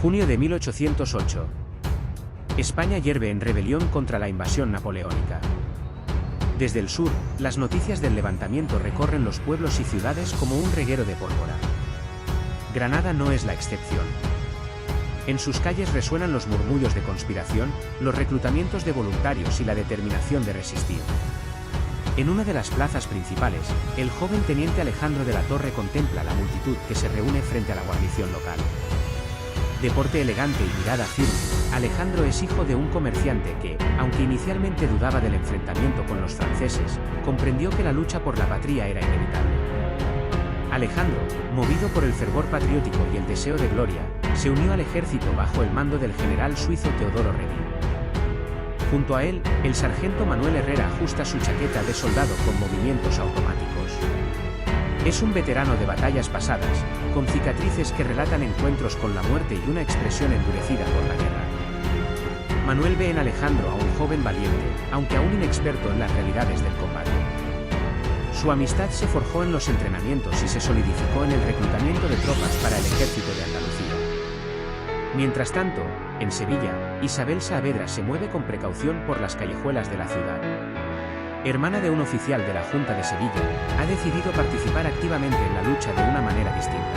Junio de 1808. España hierve en rebelión contra la invasión napoleónica. Desde el sur, las noticias del levantamiento recorren los pueblos y ciudades como un reguero de pólvora. Granada no es la excepción. En sus calles resuenan los murmullos de conspiración, los reclutamientos de voluntarios y la determinación de resistir. En una de las plazas principales, el joven teniente Alejandro de la Torre contempla la multitud que se reúne frente a la guarnición local. De porte elegante y mirada firme, Alejandro es hijo de un comerciante que, aunque inicialmente dudaba del enfrentamiento con los franceses, comprendió que la lucha por la patria era inevitable. Alejandro, movido por el fervor patriótico y el deseo de gloria, se unió al ejército bajo el mando del general suizo Teodoro Reding. Junto a él, el sargento Manuel Herrera ajusta su chaqueta de soldado con movimientos automáticos. Es un veterano de batallas pasadas, con cicatrices que relatan encuentros con la muerte y una expresión endurecida por la guerra. Manuel ve en Alejandro a un joven valiente, aunque aún inexperto en las realidades del combate. Su amistad se forjó en los entrenamientos y se solidificó en el reclutamiento de tropas para el ejército de Andalucía. Mientras tanto, en Sevilla, Isabel Saavedra se mueve con precaución por las callejuelas de la ciudad. Hermana de un oficial de la Junta de Sevilla, ha decidido participar activamente en la lucha de una manera distinta.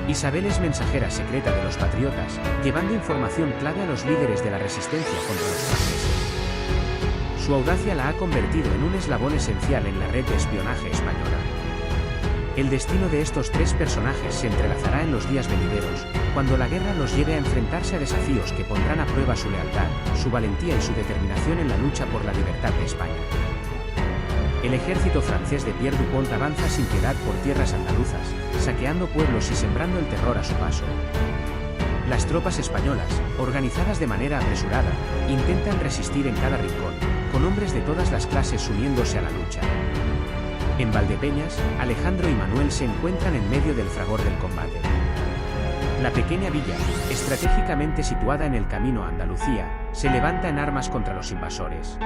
Isabel es mensajera secreta de los patriotas, llevando información clave a los líderes de la resistencia contra los franceses. Su audacia la ha convertido en un eslabón esencial en la red de espionaje española. El destino de estos tres personajes se entrelazará en los días venideros, cuando la guerra los lleve a enfrentarse a desafíos que pondrán a prueba su lealtad, su valentía y su determinación en la lucha por la libertad de España. El ejército francés de Pierre Dupont avanza sin piedad por tierras andaluzas, saqueando pueblos y sembrando el terror a su paso. Las tropas españolas, organizadas de manera apresurada, intentan resistir en cada rincón, con hombres de todas las clases uniéndose a la lucha. En Valdepeñas, Alejandro y Manuel se encuentran en medio del fragor del combate. La pequeña villa, estratégicamente situada en el camino a Andalucía, se levanta en armas contra los invasores.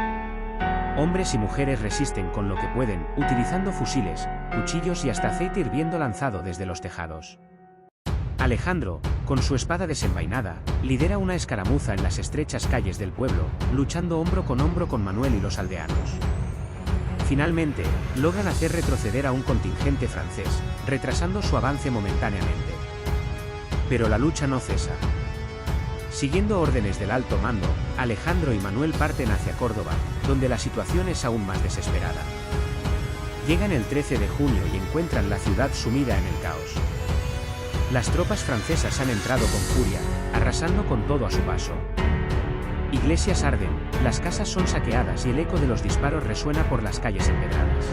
Hombres y mujeres resisten con lo que pueden, utilizando fusiles, cuchillos y hasta aceite hirviendo lanzado desde los tejados. Alejandro, con su espada desenvainada, lidera una escaramuza en las estrechas calles del pueblo, luchando hombro con Manuel y los aldeanos. Finalmente, logran hacer retroceder a un contingente francés, retrasando su avance momentáneamente. Pero la lucha no cesa. Siguiendo órdenes del alto mando, Alejandro y Manuel parten hacia Córdoba, donde la situación es aún más desesperada. Llegan el 13 de junio y encuentran la ciudad sumida en el caos. Las tropas francesas han entrado con furia, arrasando con todo a su paso. Iglesias arden, las casas son saqueadas y el eco de los disparos resuena por las calles empedradas.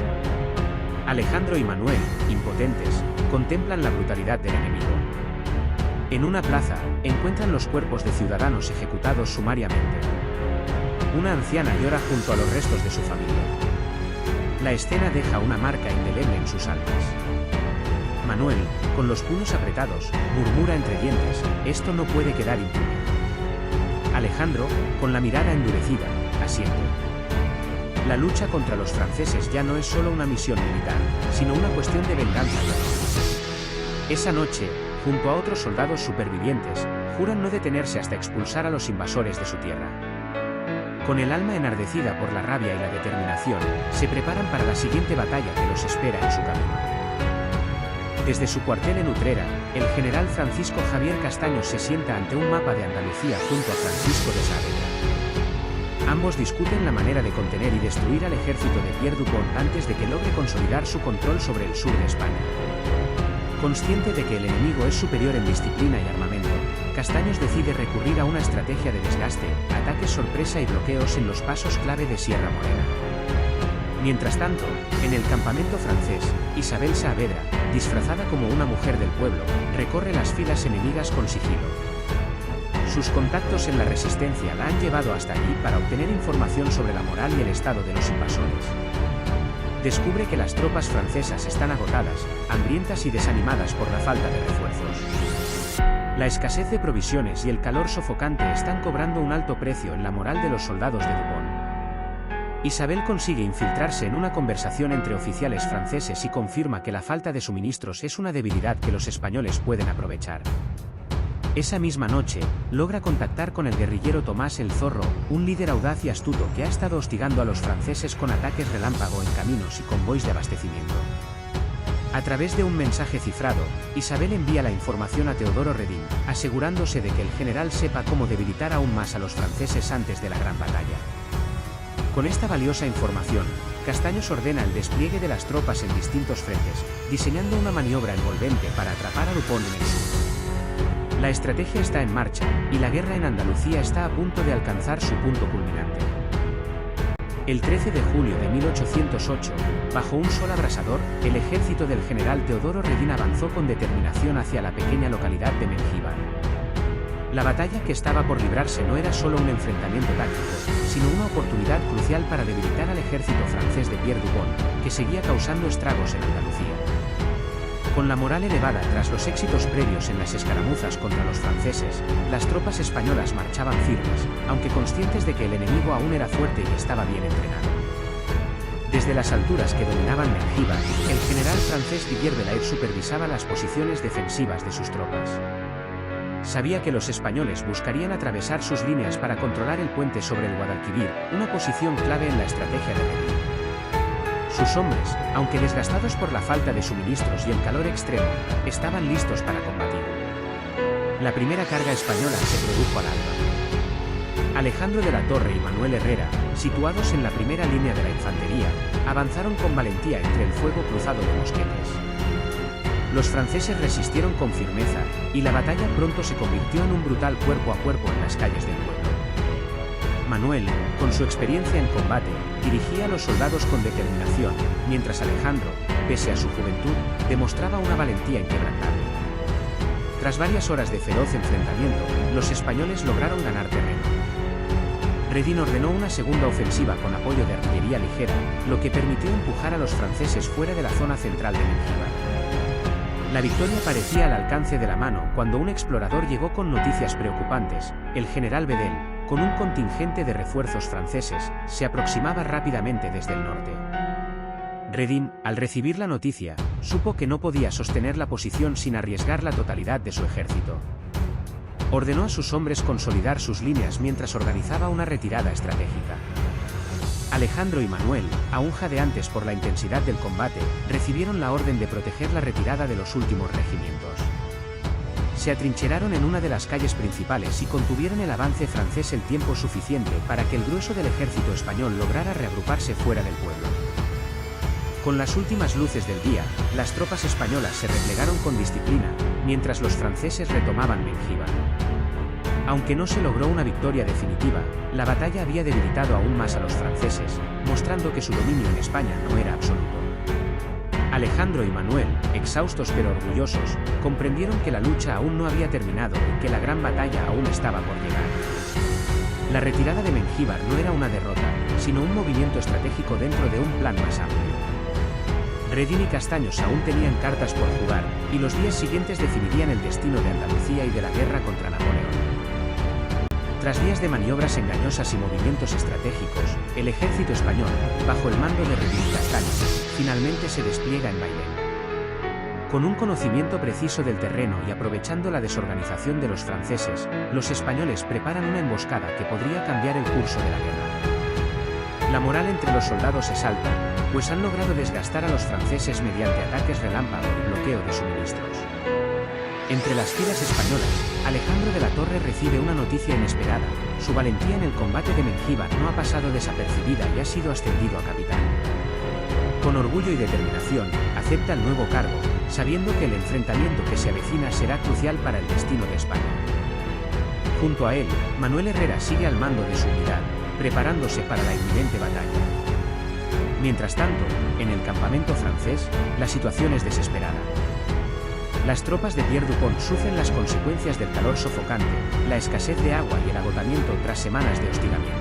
Alejandro y Manuel, impotentes, contemplan la brutalidad del enemigo. En una plaza, encuentran los cuerpos de ciudadanos ejecutados sumariamente. Una anciana llora junto a los restos de su familia. La escena deja una marca indeleble en sus almas. Manuel, con los puños apretados, murmura entre dientes: esto no puede quedar impune. Alejandro, con la mirada endurecida, asiente. La lucha contra los franceses ya no es solo una misión militar, sino una cuestión de venganza y honor. Esa noche, junto a otros soldados supervivientes, juran no detenerse hasta expulsar a los invasores de su tierra. Con el alma enardecida por la rabia y la determinación, se preparan para la siguiente batalla que los espera en su camino. Desde su cuartel en Utrera, el general Francisco Javier Castaños se sienta ante un mapa de Andalucía junto a Francisco de Saavedra. Ambos discuten la manera de contener y destruir al ejército de Pierre Dupont antes de que logre consolidar su control sobre el sur de España. Consciente de que el enemigo es superior en disciplina y armamento, Castaños decide recurrir a una estrategia de desgaste, ataques sorpresa y bloqueos en los pasos clave de Sierra Morena. Mientras tanto, en el campamento francés, Isabel Saavedra, disfrazada como una mujer del pueblo, recorre las filas enemigas con sigilo. Sus contactos en la resistencia la han llevado hasta allí para obtener información sobre la moral y el estado de los invasores. Descubre que las tropas francesas están agotadas, hambrientas y desanimadas por la falta de refuerzos. La escasez de provisiones y el calor sofocante están cobrando un alto precio en la moral de los soldados de Dupont. Isabel consigue infiltrarse en una conversación entre oficiales franceses y confirma que la falta de suministros es una debilidad que los españoles pueden aprovechar. Esa misma noche, logra contactar con el guerrillero Tomás el Zorro, un líder audaz y astuto que ha estado hostigando a los franceses con ataques relámpago en caminos y convoys de abastecimiento. A través de un mensaje cifrado, Isabel envía la información a Teodoro Redín, asegurándose de que el general sepa cómo debilitar aún más a los franceses antes de la gran batalla. Con esta valiosa información, Castaños ordena el despliegue de las tropas en distintos frentes, diseñando una maniobra envolvente para atrapar a Dupont en el sur. La estrategia está en marcha, y la guerra en Andalucía está a punto de alcanzar su punto culminante. El 13 de julio de 1808, bajo un sol abrasador, el ejército del general Teodoro Redín avanzó con determinación hacia la pequeña localidad de Mengíbar. La batalla que estaba por librarse no era solo un enfrentamiento táctico, sino una oportunidad crucial para debilitar al ejército francés de Pierre Dupont, que seguía causando estragos en Andalucía. Con la moral elevada tras los éxitos previos en las escaramuzas contra los franceses, las tropas españolas marchaban firmes, aunque conscientes de que el enemigo aún era fuerte y estaba bien entrenado. Desde las alturas que dominaban Mengíbar, el general francés Didier Belair supervisaba las posiciones defensivas de sus tropas. Sabía que los españoles buscarían atravesar sus líneas para controlar el puente sobre el Guadalquivir, una posición clave en la estrategia de Redín. Sus hombres, aunque desgastados por la falta de suministros y el calor extremo, estaban listos para combatir. La primera carga española se produjo al alba. Alejandro de la Torre y Manuel Herrera, situados en la primera línea de la infantería, avanzaron con valentía entre el fuego cruzado de mosquetes. Los franceses resistieron con firmeza, y la batalla pronto se convirtió en un brutal cuerpo a cuerpo en las calles del pueblo. Manuel, con su experiencia en combate, dirigía a los soldados con determinación, mientras Alejandro, pese a su juventud, demostraba una valentía inquebrantable. Tras varias horas de feroz enfrentamiento, los españoles lograron ganar terreno. Redín ordenó una segunda ofensiva con apoyo de artillería ligera, lo que permitió empujar a los franceses fuera de la zona central de Mengíbar. La victoria parecía al alcance de la mano cuando un explorador llegó con noticias preocupantes. El general Bedel, con un contingente de refuerzos franceses, se aproximaba rápidamente desde el norte. Redín, al recibir la noticia, supo que no podía sostener la posición sin arriesgar la totalidad de su ejército. Ordenó a sus hombres consolidar sus líneas mientras organizaba una retirada estratégica. Alejandro y Manuel, aún jadeantes por la intensidad del combate, recibieron la orden de proteger la retirada de los últimos regimientos. Se atrincheraron en una de las calles principales y contuvieron el avance francés el tiempo suficiente para que el grueso del ejército español lograra reagruparse fuera del pueblo. Con las últimas luces del día, las tropas españolas se replegaron con disciplina, mientras los franceses retomaban Mengíbar. Aunque no se logró una victoria definitiva, la batalla había debilitado aún más a los franceses, mostrando que su dominio en España no era absoluto. Alejandro y Manuel, exhaustos pero orgullosos, comprendieron que la lucha aún no había terminado y que la gran batalla aún estaba por llegar. La retirada de Mengíbar no era una derrota, sino un movimiento estratégico dentro de un plan más amplio. Redín y Castaños aún tenían cartas por jugar, y los días siguientes definirían el destino de Andalucía y de la guerra contra Napoleón. Tras días de maniobras engañosas y movimientos estratégicos, el ejército español, bajo el mando de Redín y Castaños, finalmente se despliega en Bailén. Con un conocimiento preciso del terreno y aprovechando la desorganización de los franceses, los españoles preparan una emboscada que podría cambiar el curso de la guerra. La moral entre los soldados es alta, pues han logrado desgastar a los franceses mediante ataques relámpago y bloqueo de suministros. Entre las filas españolas, Alejandro de la Torre recibe una noticia inesperada: su valentía en el combate de Mengíbar no ha pasado desapercibida y ha sido ascendido a capitán. Con orgullo y determinación, acepta el nuevo cargo, sabiendo que el enfrentamiento que se avecina será crucial para el destino de España. Junto a él, Manuel Herrera sigue al mando de su unidad, preparándose para la inminente batalla. Mientras tanto, en el campamento francés, la situación es desesperada. Las tropas de Pierre Dupont sufren las consecuencias del calor sofocante, la escasez de agua y el agotamiento tras semanas de hostigamiento.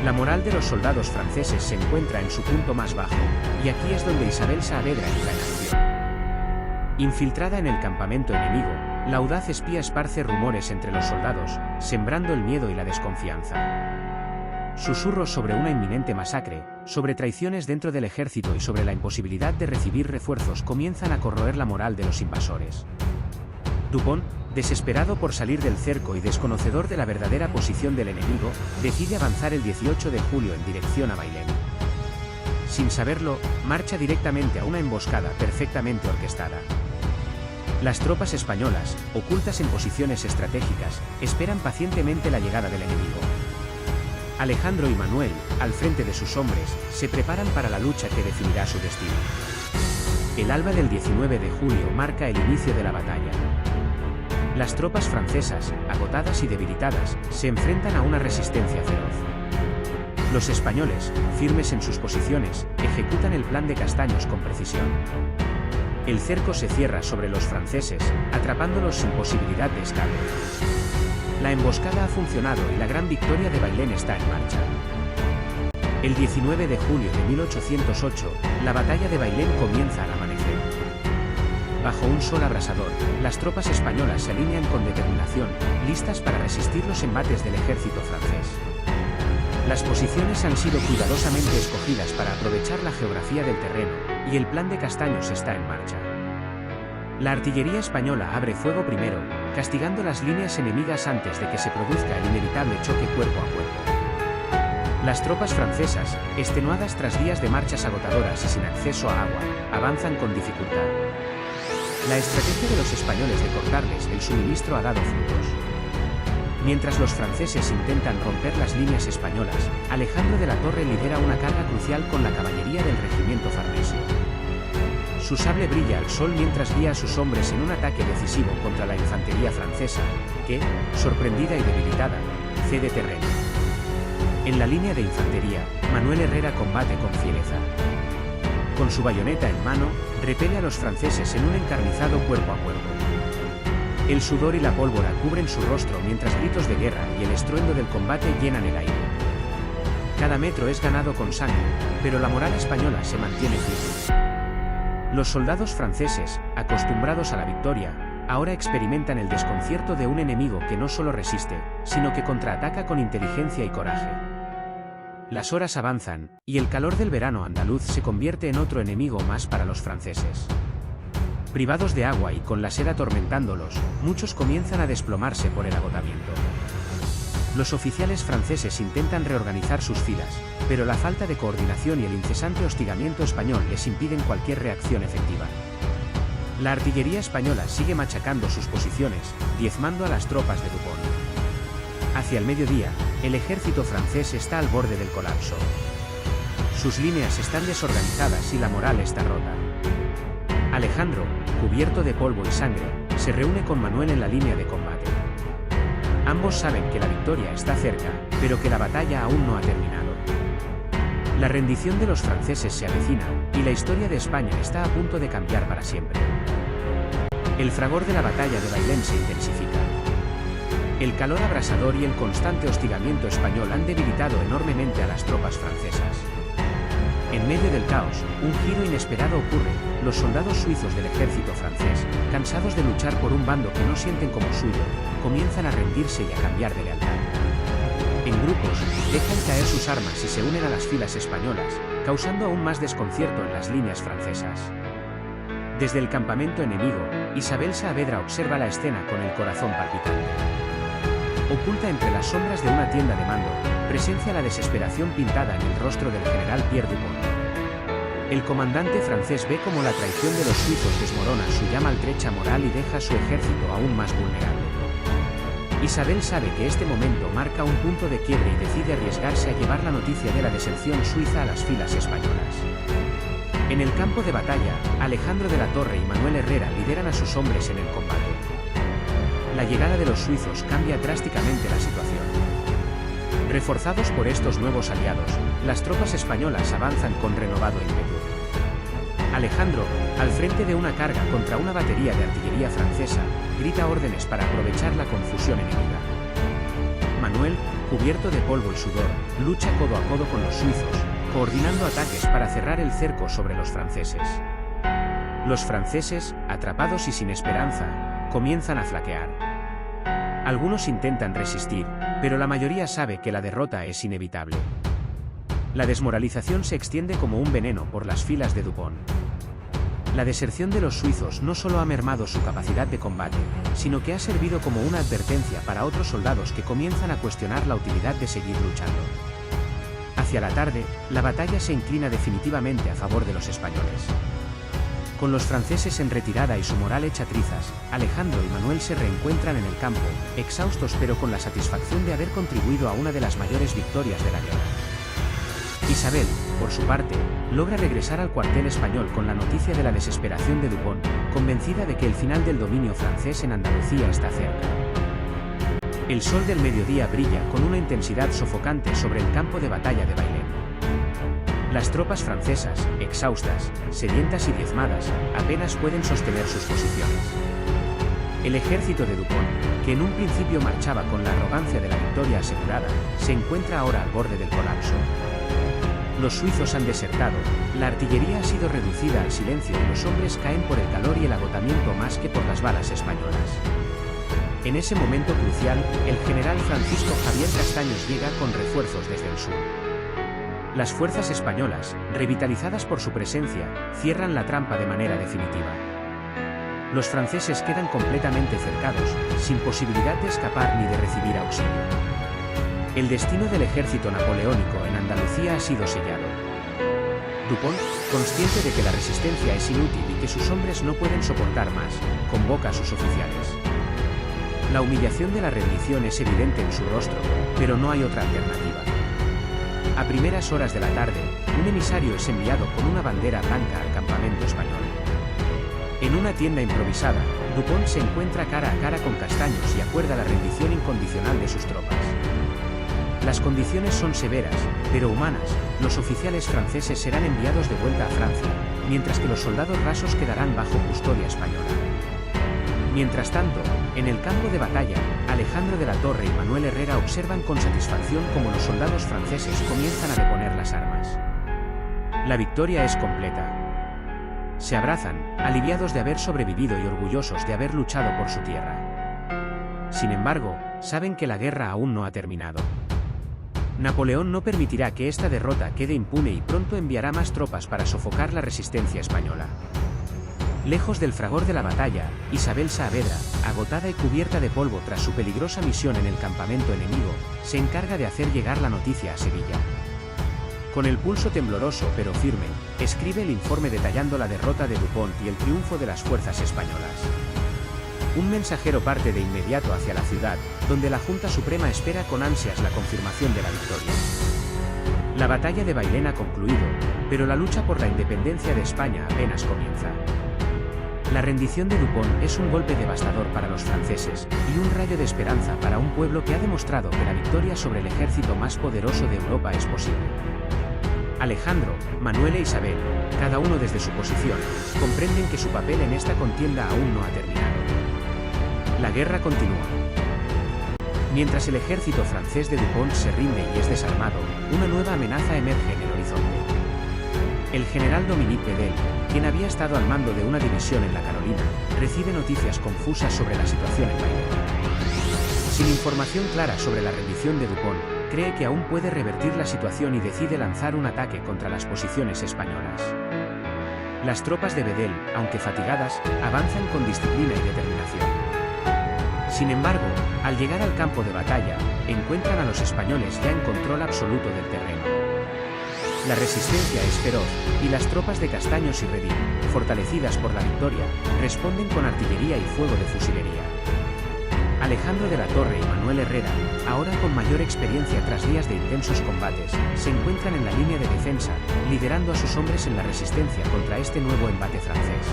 La moral de los soldados franceses se encuentra en su punto más bajo, y aquí es donde Isabel Saavedra entra en acción. Infiltrada en el campamento enemigo, la audaz espía esparce rumores entre los soldados, sembrando el miedo y la desconfianza. Susurros sobre una inminente masacre, sobre traiciones dentro del ejército y sobre la imposibilidad de recibir refuerzos comienzan a corroer la moral de los invasores. Dupont, desesperado por salir del cerco y desconocedor de la verdadera posición del enemigo, decide avanzar el 18 de julio en dirección a Bailén. Sin saberlo, marcha directamente a una emboscada perfectamente orquestada. Las tropas españolas, ocultas en posiciones estratégicas, esperan pacientemente la llegada del enemigo. Alejandro y Manuel, al frente de sus hombres, se preparan para la lucha que definirá su destino. El alba del 19 de julio marca el inicio de la batalla. Las tropas francesas, agotadas y debilitadas, se enfrentan a una resistencia feroz. Los españoles, firmes en sus posiciones, ejecutan el plan de Castaños con precisión. El cerco se cierra sobre los franceses, atrapándolos sin posibilidad de escape. La emboscada ha funcionado y la gran victoria de Bailén está en marcha. El 19 de julio de 1808, la batalla de Bailén comienza al amanecer. Bajo un sol abrasador, las tropas españolas se alinean con determinación, listas para resistir los embates del ejército francés. Las posiciones han sido cuidadosamente escogidas para aprovechar la geografía del terreno, y el plan de Castaños está en marcha. La artillería española abre fuego primero, castigando las líneas enemigas antes de que se produzca el inevitable choque cuerpo a cuerpo. Las tropas francesas, extenuadas tras días de marchas agotadoras y sin acceso a agua, avanzan con dificultad. La estrategia de los españoles de cortarles el suministro ha dado frutos. Mientras los franceses intentan romper las líneas españolas, Alejandro de la Torre lidera una carga crucial con la caballería del regimiento farnesio. Su sable brilla al sol mientras guía a sus hombres en un ataque decisivo contra la infantería francesa, que, sorprendida y debilitada, cede terreno. En la línea de infantería, Manuel Herrera combate con fiereza. Con su bayoneta en mano, repele a los franceses en un encarnizado cuerpo a cuerpo. El sudor y la pólvora cubren su rostro mientras gritos de guerra y el estruendo del combate llenan el aire. Cada metro es ganado con sangre, pero la moral española se mantiene firme. Los soldados franceses, acostumbrados a la victoria, ahora experimentan el desconcierto de un enemigo que no solo resiste, sino que contraataca con inteligencia y coraje. Las horas avanzan, y el calor del verano andaluz se convierte en otro enemigo más para los franceses. Privados de agua y con la sed atormentándolos, muchos comienzan a desplomarse por el agotamiento. Los oficiales franceses intentan reorganizar sus filas, pero la falta de coordinación y el incesante hostigamiento español les impiden cualquier reacción efectiva. La artillería española sigue machacando sus posiciones, diezmando a las tropas de Dupont. Hacia el mediodía, el ejército francés está al borde del colapso. Sus líneas están desorganizadas y la moral está rota. Alejandro, cubierto de polvo y sangre, se reúne con Manuel en la línea de combate. Ambos saben que la victoria está cerca, pero que la batalla aún no ha terminado. La rendición de los franceses se avecina, y la historia de España está a punto de cambiar para siempre. El fragor de la batalla de Bailén se intensifica. El calor abrasador y el constante hostigamiento español han debilitado enormemente a las tropas francesas. En medio del caos, un giro inesperado ocurre. Los soldados suizos del ejército francés, cansados de luchar por un bando que no sienten como suyo, comienzan a rendirse y a cambiar de lealtad. En grupos, dejan caer sus armas y se unen a las filas españolas, causando aún más desconcierto en las líneas francesas. Desde el campamento enemigo, Isabel Saavedra observa la escena con el corazón palpitante. Oculta entre las sombras de una tienda de mando, presencia la desesperación pintada en el rostro del general Pierre Dupont. El comandante francés ve cómo la traición de los suizos desmorona su ya maltrecha moral y deja su ejército aún más vulnerable. Isabel sabe que este momento marca un punto de quiebre y decide arriesgarse a llevar la noticia de la deserción suiza a las filas españolas. En el campo de batalla, Alejandro de la Torre y Manuel Herrera lideran a sus hombres en el combate. La llegada de los suizos cambia drásticamente la situación. Reforzados por estos nuevos aliados, las tropas españolas avanzan con renovado ímpetu. Alejandro, al frente de una carga contra una batería de artillería francesa, grita órdenes para aprovechar la confusión enemiga. Manuel, cubierto de polvo y sudor, lucha codo a codo con los suizos, coordinando ataques para cerrar el cerco sobre los franceses. Los franceses, atrapados y sin esperanza, comienzan a flaquear. Algunos intentan resistir, pero la mayoría sabe que la derrota es inevitable. La desmoralización se extiende como un veneno por las filas de Dupont. La deserción de los suizos no solo ha mermado su capacidad de combate, sino que ha servido como una advertencia para otros soldados que comienzan a cuestionar la utilidad de seguir luchando. Hacia la tarde, la batalla se inclina definitivamente a favor de los españoles. Con los franceses en retirada y su moral hecha trizas, Alejandro y Manuel se reencuentran en el campo, exhaustos pero con la satisfacción de haber contribuido a una de las mayores victorias de la guerra. Isabel, por su parte, logra regresar al cuartel español con la noticia de la desesperación de Dupont, convencida de que el final del dominio francés en Andalucía está cerca. El sol del mediodía brilla con una intensidad sofocante sobre el campo de batalla de Bailén. Las tropas francesas, exhaustas, sedientas y diezmadas, apenas pueden sostener sus posiciones. El ejército de Dupont, que en un principio marchaba con la arrogancia de la victoria asegurada, se encuentra ahora al borde del colapso. Los suizos han desertado, la artillería ha sido reducida al silencio y los hombres caen por el calor y el agotamiento más que por las balas españolas. En ese momento crucial, el general Francisco Javier Castaños llega con refuerzos desde el sur. Las fuerzas españolas, revitalizadas por su presencia, cierran la trampa de manera definitiva. Los franceses quedan completamente cercados, sin posibilidad de escapar ni de recibir auxilio. El destino del ejército napoleónico en Andalucía ha sido sellado. Dupont, consciente de que la resistencia es inútil y que sus hombres no pueden soportar más, convoca a sus oficiales. La humillación de la rendición es evidente en su rostro, pero no hay otra alternativa. A primeras horas de la tarde, un emisario es enviado con una bandera blanca al campamento español. En una tienda improvisada, Dupont se encuentra cara a cara con Castaños y acuerda la rendición incondicional de sus tropas. Las condiciones son severas, pero humanas. Los oficiales franceses serán enviados de vuelta a Francia, mientras que los soldados rasos quedarán bajo custodia española. Mientras tanto, en el campo de batalla, Alejandro de la Torre y Manuel Herrera observan con satisfacción cómo los soldados franceses comienzan a deponer las armas. La victoria es completa. Se abrazan, aliviados de haber sobrevivido y orgullosos de haber luchado por su tierra. Sin embargo, saben que la guerra aún no ha terminado. Napoleón no permitirá que esta derrota quede impune y pronto enviará más tropas para sofocar la resistencia española. Lejos del fragor de la batalla, Isabel Saavedra, agotada y cubierta de polvo tras su peligrosa misión en el campamento enemigo, se encarga de hacer llegar la noticia a Sevilla. Con el pulso tembloroso pero firme, escribe el informe detallando la derrota de Dupont y el triunfo de las fuerzas españolas. Un mensajero parte de inmediato hacia la ciudad, donde la Junta Suprema espera con ansias la confirmación de la victoria. La batalla de Bailén ha concluido, pero la lucha por la independencia de España apenas comienza. La rendición de Dupont es un golpe devastador para los franceses, y un rayo de esperanza para un pueblo que ha demostrado que la victoria sobre el ejército más poderoso de Europa es posible. Alejandro, Manuel e Isabel, cada uno desde su posición, comprenden que su papel en esta contienda aún no ha terminado. La guerra continúa. Mientras el ejército francés de Dupont se rinde y es desarmado, una nueva amenaza emerge en el horizonte. El general Dominique Bedel, quien había estado al mando de una división en la Carolina, recibe noticias confusas sobre la situación en Bailén. Sin información clara sobre la rendición de Dupont, cree que aún puede revertir la situación y decide lanzar un ataque contra las posiciones españolas. Las tropas de Bedel, aunque fatigadas, avanzan con disciplina y determinación. Sin embargo, al llegar al campo de batalla, encuentran a los españoles ya en control absoluto del terreno. La resistencia es feroz, y las tropas de Castaños y Redín, fortalecidas por la victoria, responden con artillería y fuego de fusilería. Alejandro de la Torre y Manuel Herrera, ahora con mayor experiencia tras días de intensos combates, se encuentran en la línea de defensa, liderando a sus hombres en la resistencia contra este nuevo embate francés.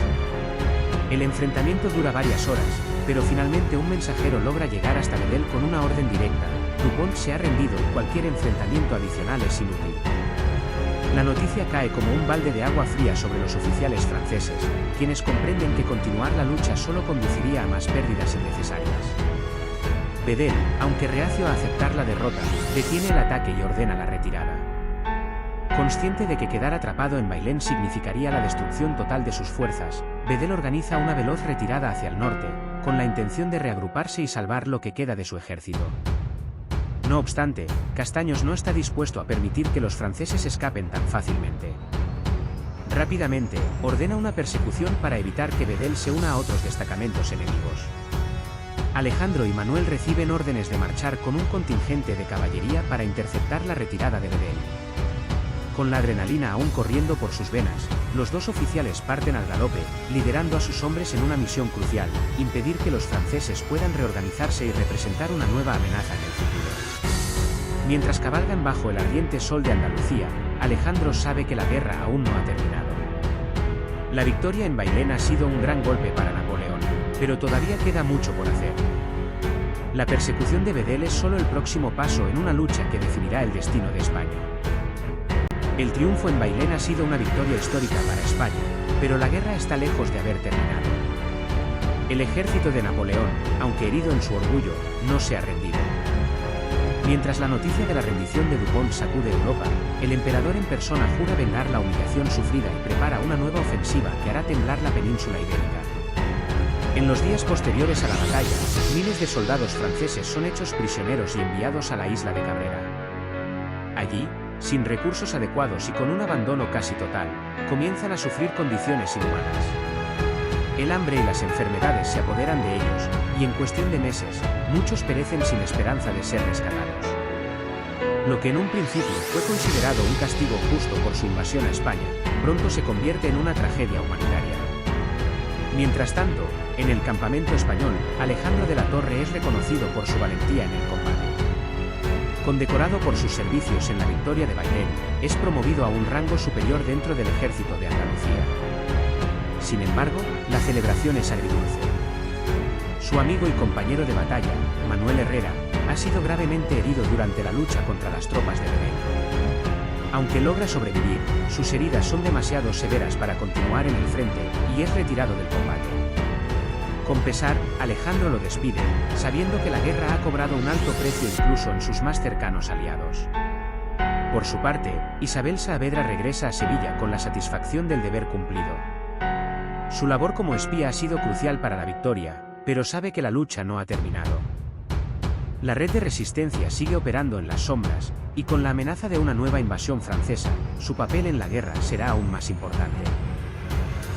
El enfrentamiento dura varias horas, pero finalmente un mensajero logra llegar hasta Bedel con una orden directa: Dupont se ha rendido y cualquier enfrentamiento adicional es inútil. La noticia cae como un balde de agua fría sobre los oficiales franceses, quienes comprenden que continuar la lucha solo conduciría a más pérdidas innecesarias. Bedel, aunque reacio a aceptar la derrota, detiene el ataque y ordena la retirada. Consciente de que quedar atrapado en Bailén significaría la destrucción total de sus fuerzas, Bedel organiza una veloz retirada hacia el norte, con la intención de reagruparse y salvar lo que queda de su ejército. No obstante, Castaños no está dispuesto a permitir que los franceses escapen tan fácilmente. Rápidamente, ordena una persecución para evitar que Bedel se una a otros destacamentos enemigos. Alejandro y Manuel reciben órdenes de marchar con un contingente de caballería para interceptar la retirada de Bedel. Con la adrenalina aún corriendo por sus venas, los dos oficiales parten al galope, liderando a sus hombres en una misión crucial: impedir que los franceses puedan reorganizarse y representar una nueva amenaza en el futuro. Mientras cabalgan bajo el ardiente sol de Andalucía, Alejandro sabe que la guerra aún no ha terminado. La victoria en Bailén ha sido un gran golpe para Napoleón, pero todavía queda mucho por hacer. La persecución de Bedel es solo el próximo paso en una lucha que definirá el destino de España. El triunfo en Bailén ha sido una victoria histórica para España, pero la guerra está lejos de haber terminado. El ejército de Napoleón, aunque herido en su orgullo, no se ha rendido. Mientras la noticia de la rendición de Dupont sacude Europa, el emperador en persona jura vengar la humillación sufrida y prepara una nueva ofensiva que hará temblar la península ibérica. En los días posteriores a la batalla, miles de soldados franceses son hechos prisioneros y enviados a la isla de Cabrera. Allí, sin recursos adecuados y con un abandono casi total, comienzan a sufrir condiciones inhumanas. El hambre y las enfermedades se apoderan de ellos, y en cuestión de meses, muchos perecen sin esperanza de ser rescatados. Lo que en un principio fue considerado un castigo justo por su invasión a España, pronto se convierte en una tragedia humanitaria. Mientras tanto, en el campamento español, Alejandro de la Torre es reconocido por su valentía en el combate. Condecorado por sus servicios en la victoria de Bailén, es promovido a un rango superior dentro del ejército de Andalucía. Sin embargo, la celebración es agridulce. Su amigo y compañero de batalla, Manuel Herrera, ha sido gravemente herido durante la lucha contra las tropas de Bedel. Aunque logra sobrevivir, sus heridas son demasiado severas para continuar en el frente, y es retirado del combate. Con pesar, Alejandro lo despide, sabiendo que la guerra ha cobrado un alto precio incluso en sus más cercanos aliados. Por su parte, Isabel Saavedra regresa a Sevilla con la satisfacción del deber cumplido. Su labor como espía ha sido crucial para la victoria, pero sabe que la lucha no ha terminado. La red de resistencia sigue operando en las sombras, y con la amenaza de una nueva invasión francesa, su papel en la guerra será aún más importante.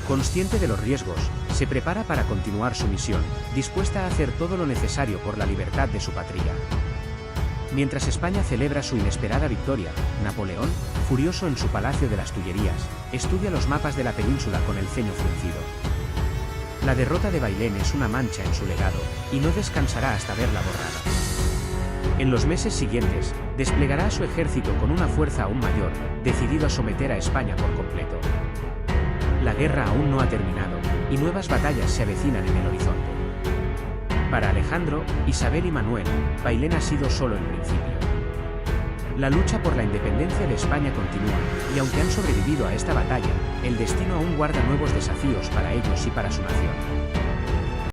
Consciente de los riesgos, se prepara para continuar su misión, dispuesta a hacer todo lo necesario por la libertad de su patria. Mientras España celebra su inesperada victoria, Napoleón, furioso en su Palacio de las Tullerías, estudia los mapas de la península con el ceño fruncido. La derrota de Bailén es una mancha en su legado, y no descansará hasta verla borrada. En los meses siguientes, desplegará a su ejército con una fuerza aún mayor, decidido a someter a España por completo. La guerra aún no ha terminado, y nuevas batallas se avecinan en el horizonte. Para Alejandro, Isabel y Manuel, Bailén ha sido solo el principio. La lucha por la independencia de España continúa, y aunque han sobrevivido a esta batalla, el destino aún guarda nuevos desafíos para ellos y para su nación.